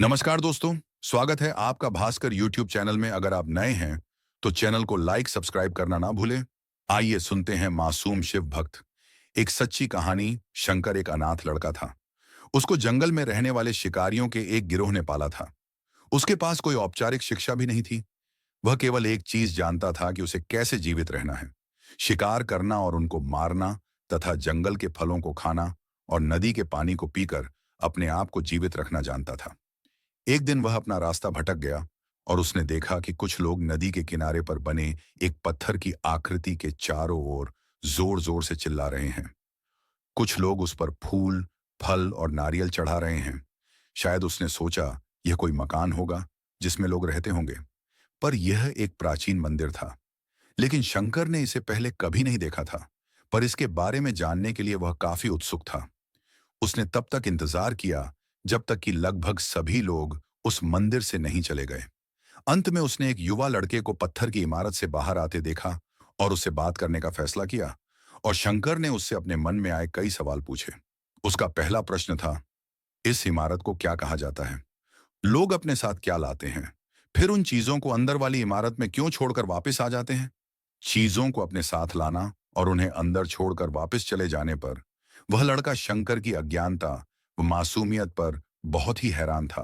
नमस्कार दोस्तों। स्वागत है आपका भास्कर यूट्यूब चैनल में। अगर आप नए हैं तो चैनल को लाइक सब्सक्राइब करना ना भूलें। आइए सुनते हैं मासूम शिव भक्त। एक सच्ची कहानी। शंकर एक अनाथ लड़का था। उसको जंगल में रहने वाले शिकारियों के एक गिरोह ने पाला था। उसके पास कोई औपचारिक शिक्षा भी नहीं थी। वह केवल एक चीज जानता था कि उसे कैसे जीवित रहना है। शिकार करना और उनको मारना, तथा जंगल के फलों को खाना और नदी के पानी को पीकर अपने आप को जीवित रखना जानता था। एक दिन वह अपना रास्ता भटक गया और उसने देखा कि कुछ लोग नदी के किनारे पर बने एक पत्थर की आकृति के चारों ओर जोर जोर से चिल्ला रहे हैं। कुछ लोग उस पर फूल, फल और नारियल चढ़ा रहे हैं। शायद उसने सोचा यह कोई मकान होगा जिसमें लोग रहते होंगे, पर यह एक प्राचीन मंदिर था। लेकिन शंकर ने इसे पहले कभी नहीं देखा था, पर इसके बारे में जानने के लिए वह काफी उत्सुक था। उसने तब तक इंतजार किया जब तक कि लगभग सभी लोग उस मंदिर से नहीं चले गए। अंत में उसने एक युवा लड़के को पत्थर की इमारत से बाहर आते देखा और उससे बात करने का फैसला किया। और शंकर ने उससे अपने मन में आए कई सवाल पूछे। उसका पहला प्रश्न था, इस इमारत को क्या कहा जाता है? लोग अपने साथ क्या लाते हैं? फिर उन चीजों को अंदर वाली इमारत में क्यों छोड़कर वापस आ जाते हैं? चीजों को अपने साथ लाना और उन्हें अंदर छोड़कर वापस चले जाने पर वह लड़का शंकर की अज्ञानता व मासूमियत पर बहुत ही हैरान था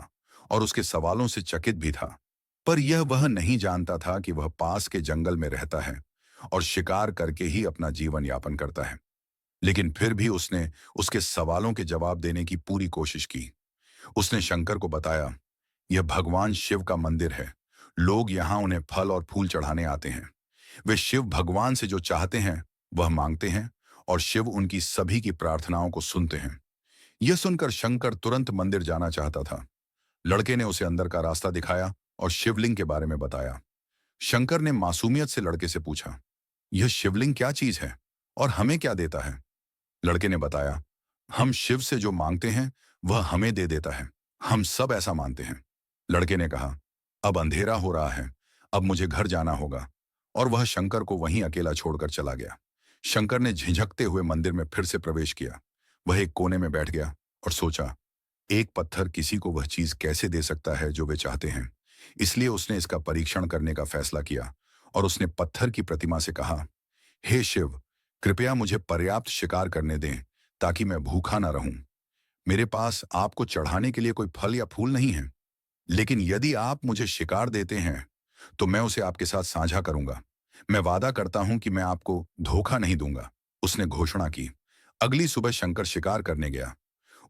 और उसके सवालों से चकित भी था। पर यह वह नहीं जानता था कि वह पास के जंगल में रहता है और शिकार करके ही अपना जीवन यापन करता है। लेकिन फिर भी उसने उसके सवालों के जवाब देने की पूरी कोशिश की। उसने शंकर को बताया, यह भगवान शिव का मंदिर है। लोग यहाँ उन्हें फल और फूल चढ़ाने आते हैं। वे शिव भगवान से जो चाहते हैं वह मांगते हैं और शिव उनकी सभी की प्रार्थनाओं को सुनते हैं। यह सुनकर शंकर तुरंत मंदिर जाना चाहता था। लड़के ने उसे अंदर का रास्ता दिखाया और शिवलिंग के बारे में बताया। शंकर ने मासूमियत से लड़के से पूछा, यह शिवलिंग क्या चीज है और हमें क्या देता है? लड़के ने बताया, हम शिव से जो मांगते हैं वह हमें दे देता है। हम सब ऐसा मानते हैं। लड़के ने कहा, अब अंधेरा हो रहा है, अब मुझे घर जाना होगा। और वह शंकर को वहीं अकेला छोड़कर चला गया। शंकर ने झिझकते हुए मंदिर में फिर से प्रवेश किया। वह एक कोने में बैठ गया और सोचा, एक पत्थर किसी को वह चीज कैसे दे सकता है जो वे चाहते हैं। इसलिए उसने इसका परीक्षण करने का फैसला किया और उसने पत्थर की प्रतिमा से कहा, हे शिव, कृपया मुझे पर्याप्त शिकार करने दें ताकि मैं भूखा ना रहूं। मेरे पास आपको चढ़ाने के लिए कोई फल या फूल नहीं है, लेकिन यदि आप मुझे शिकार देते हैं तो मैं उसे आपके साथ साझा करूंगा। मैं वादा करता हूं कि मैं आपको धोखा नहीं दूंगा। उसने घोषणा की। अगली सुबह शंकर शिकार करने गया।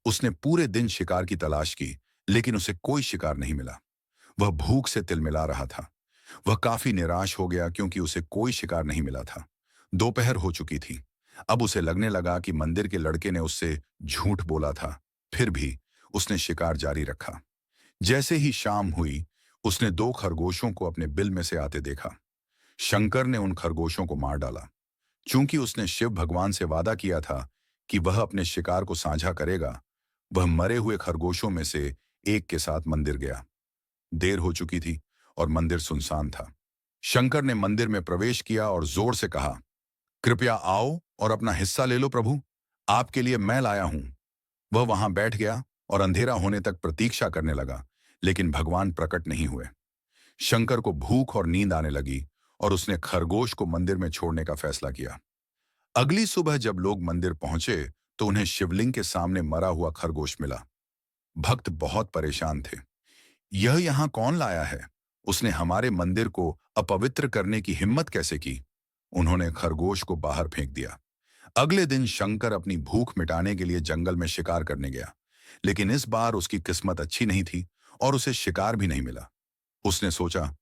उसने पूरे दिन शिकार की तलाश की, लेकिन उसे कोई शिकार नहीं मिला। वह भूख से तिलमिला रहा था। वह काफी निराश हो गया क्योंकि उसे कोई शिकार नहीं मिला था। दोपहर हो चुकी थी। अब उसे लगने लगा कि मंदिर के लड़के ने उससे झूठ बोला था। फिर भी उसने शिकार जारी रखा। जैसे ही शाम हुई, उसने दो खरगोशों को अपने बिल में से आते देखा। शंकर ने उन खरगोशों को मार डाला। चूंकि उसने शिव भगवान से वादा किया था कि वह अपने शिकार को साझा करेगा, वह मरे हुए खरगोशों में से एक के साथ मंदिर गया। देर हो चुकी थी और मंदिर सुनसान था। शंकर ने मंदिर में प्रवेश किया और जोर से कहा, कृपया आओ और अपना हिस्सा ले लो प्रभु, आपके लिए मैं लाया हूं। वह वहां बैठ गया और अंधेरा होने तक प्रतीक्षा करने लगा, लेकिन भगवान प्रकट नहीं हुए। शंकर को भूख और नींद आने लगी और उसने खरगोश को मंदिर में छोड़ने का फैसला किया। अगली सुबह जब लोग मंदिर पहुंचे तो उन्हें शिवलिंग के सामने मरा हुआ खरगोश मिला। भक्त बहुत परेशान थे। यह यहाँ कौन लाया है? उसने हमारे मंदिर को अपवित्र करने की हिम्मत कैसे की? उन्होंने खरगोश को बाहर फेंक दिया। अगले दिन शंकर अपनी भूख मिटाने के लिए जंगल में शिकार करने गया, लेकिन इस बार उसकी किस्मत अच्छी नहीं थी और उसे शिकार भी नहीं मिला। उसने सोचा,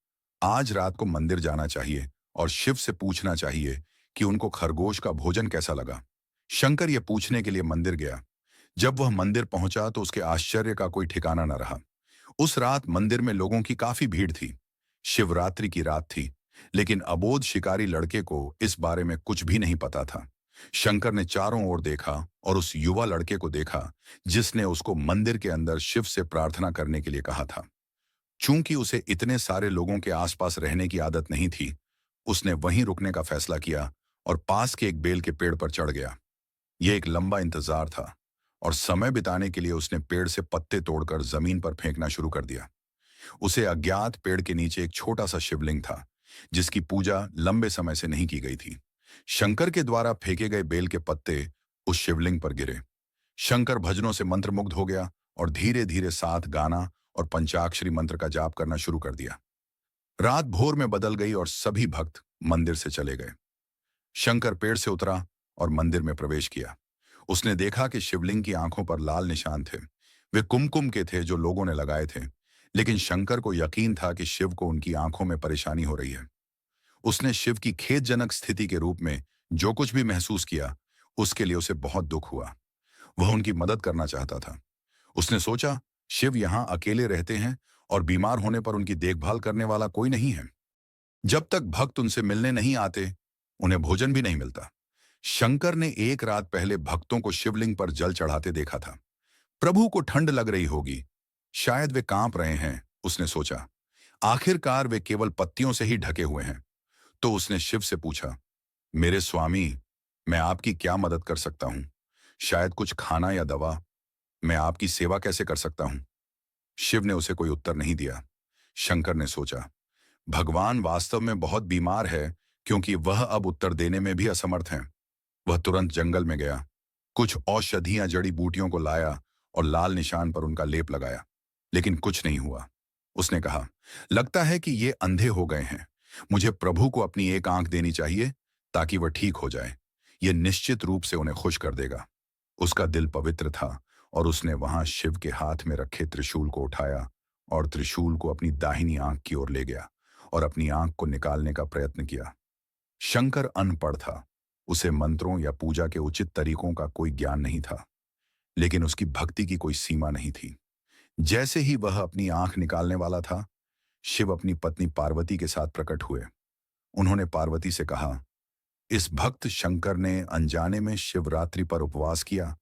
आज रात को मंदिर जाना चाहिए और शिव से पूछना चाहिए कि उनको खरगोश का भोजन कैसा लगा। शंकर यह पूछने के लिए मंदिर गया। जब वह मंदिर पहुंचा तो उसके आश्चर्य का कोई ठिकाना न रहा। उस रात मंदिर में लोगों की काफी भीड़ थी। शिवरात्रि की रात थी, लेकिन अबोध शिकारी लड़के को इस बारे में कुछ भी नहीं पता था। शंकर ने चारों ओर देखा और उस युवा लड़के को देखा जिसने उसको मंदिर के अंदर शिव से प्रार्थना करने के लिए कहा था। चूंकि उसे इतने सारे लोगों के आसपास रहने की आदत नहीं थी, उसने वहीं रुकने का फैसला किया और पास के एक बेल के पेड़ पर चढ़ गया। यह एक लंबा इंतजार था और समय बिताने के लिए उसने पेड़ से पत्ते तोड़कर जमीन पर फेंकना शुरू कर दिया। उसे अज्ञात पेड़ के नीचे एक छोटा सा शिवलिंग था, जिसकी पूजा लंबे समय से नहीं की गई थी। शंकर के द्वारा फेंके गए बेल के पत्ते उस शिवलिंग पर गिरे। शंकर भजनों से मंत्रमुग्ध हो गया और धीरे धीरे साथ गाना और पंचाक्षरी मंत्र का जाप करना शुरू कर दिया। रात भोर में बदल गई और सभी भक्त मंदिर से चले गए। शंकर पेड़ से उतरा और मंदिर में प्रवेश किया। उसने देखा कि शिवलिंग की आंखों पर लाल निशान थे। वे कुमकुम के थे जो लोगों ने लगाए थे, लेकिन शंकर को यकीन था कि शिव को उनकी आंखों में परेशानी हो रही है। उसने शिव की खेदजनक स्थिति के रूप में जो कुछ भी महसूस किया, उसके लिए उसे बहुत दुख हुआ। वह उनकी मदद करना चाहता था। उसने सोचा, शिव यहाँ अकेले रहते हैं और बीमार होने पर उनकी देखभाल करने वाला कोई नहीं है। जब तक भक्त उनसे मिलने नहीं आते, उन्हें भोजन भी नहीं मिलता। शंकर ने एक रात पहले भक्तों को शिवलिंग पर जल चढ़ाते देखा था। प्रभु को ठंड लग रही होगी, शायद वे कांप रहे हैं, उसने सोचा। आखिरकार वे केवल पत्तियों से ही ढके हुए हैं। तो उसने शिव से पूछा, मेरे स्वामी, मैं आपकी क्या मदद कर सकता हूं? शायद कुछ खाना या दवा। मैं आपकी सेवा कैसे कर सकता हूं? शिव ने उसे कोई उत्तर नहीं दिया। शंकर ने सोचा, भगवान वास्तव में बहुत बीमार है, क्योंकि वह अब उत्तर देने में भी असमर्थ हैं। वह तुरंत जंगल में गया, कुछ औषधियां जड़ी बूटियों को लाया और लाल निशान पर उनका लेप लगाया, लेकिन कुछ नहीं हुआ। उसने कहा, लगता है कि ये अंधे हो गए हैं। मुझे प्रभु को अपनी एक आंख देनी चाहिए ताकि वह ठीक हो जाए। यह निश्चित रूप से उन्हें खुश कर देगा। उसका दिल पवित्र था और उसने वहां शिव के हाथ में रखे त्रिशूल को उठाया और त्रिशूल को अपनी दाहिनी आंख की ओर ले गया और अपनी आंख को निकालने का प्रयत्न किया। शंकर अनपढ़ था। उसे मंत्रों या पूजा के उचित तरीकों का कोई ज्ञान नहीं था, लेकिन उसकी भक्ति की कोई सीमा नहीं थी। जैसे ही वह अपनी आंख निकालने वाला था, शिव अपनी पत्नी पार्वती के साथ प्रकट हुए। उन्होंने पार्वती से कहा, इस भक्त शंकर ने अनजाने में शिवरात्रि पर उपवास किया,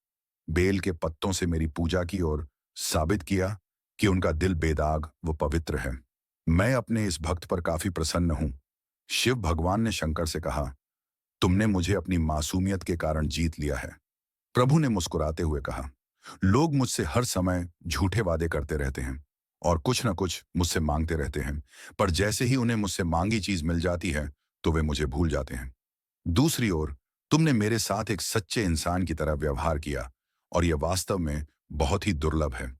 बेल के पत्तों से मेरी पूजा की और साबित किया कि उनका दिल बेदाग व पवित्र है। मैं अपने इस भक्त पर काफी प्रसन्न हूं। शिव भगवान ने शंकर से कहा, तुमने मुझे अपनी मासूमियत के कारण जीत लिया है। प्रभु ने मुस्कुराते हुए कहा, लोग मुझसे हर समय झूठे वादे करते रहते हैं और कुछ न कुछ मुझसे मांगते रहते हैं, पर जैसे ही उन्हें मुझसे मांगी चीज मिल जाती है तो वे मुझे भूल जाते हैं। दूसरी ओर तुमने मेरे साथ एक सच्चे इंसान की तरह व्यवहार किया और यह वास्तव में बहुत ही दुर्लभ है।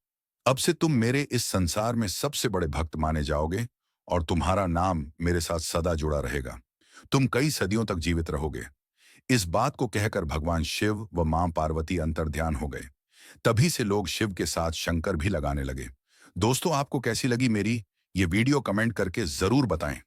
अब से तुम मेरे इस संसार में सबसे बड़े भक्त माने जाओगे और तुम्हारा नाम मेरे साथ सदा जुड़ा रहेगा। तुम कई सदियों तक जीवित रहोगे। इस बात को कहकर भगवान शिव व मां पार्वती अंतर्ध्यान हो गए। तभी से लोग शिव के साथ शंकर भी लगाने लगे। दोस्तों, आपको कैसी लगी मेरी ये वीडियो? कमेंट करके जरूर बताएं।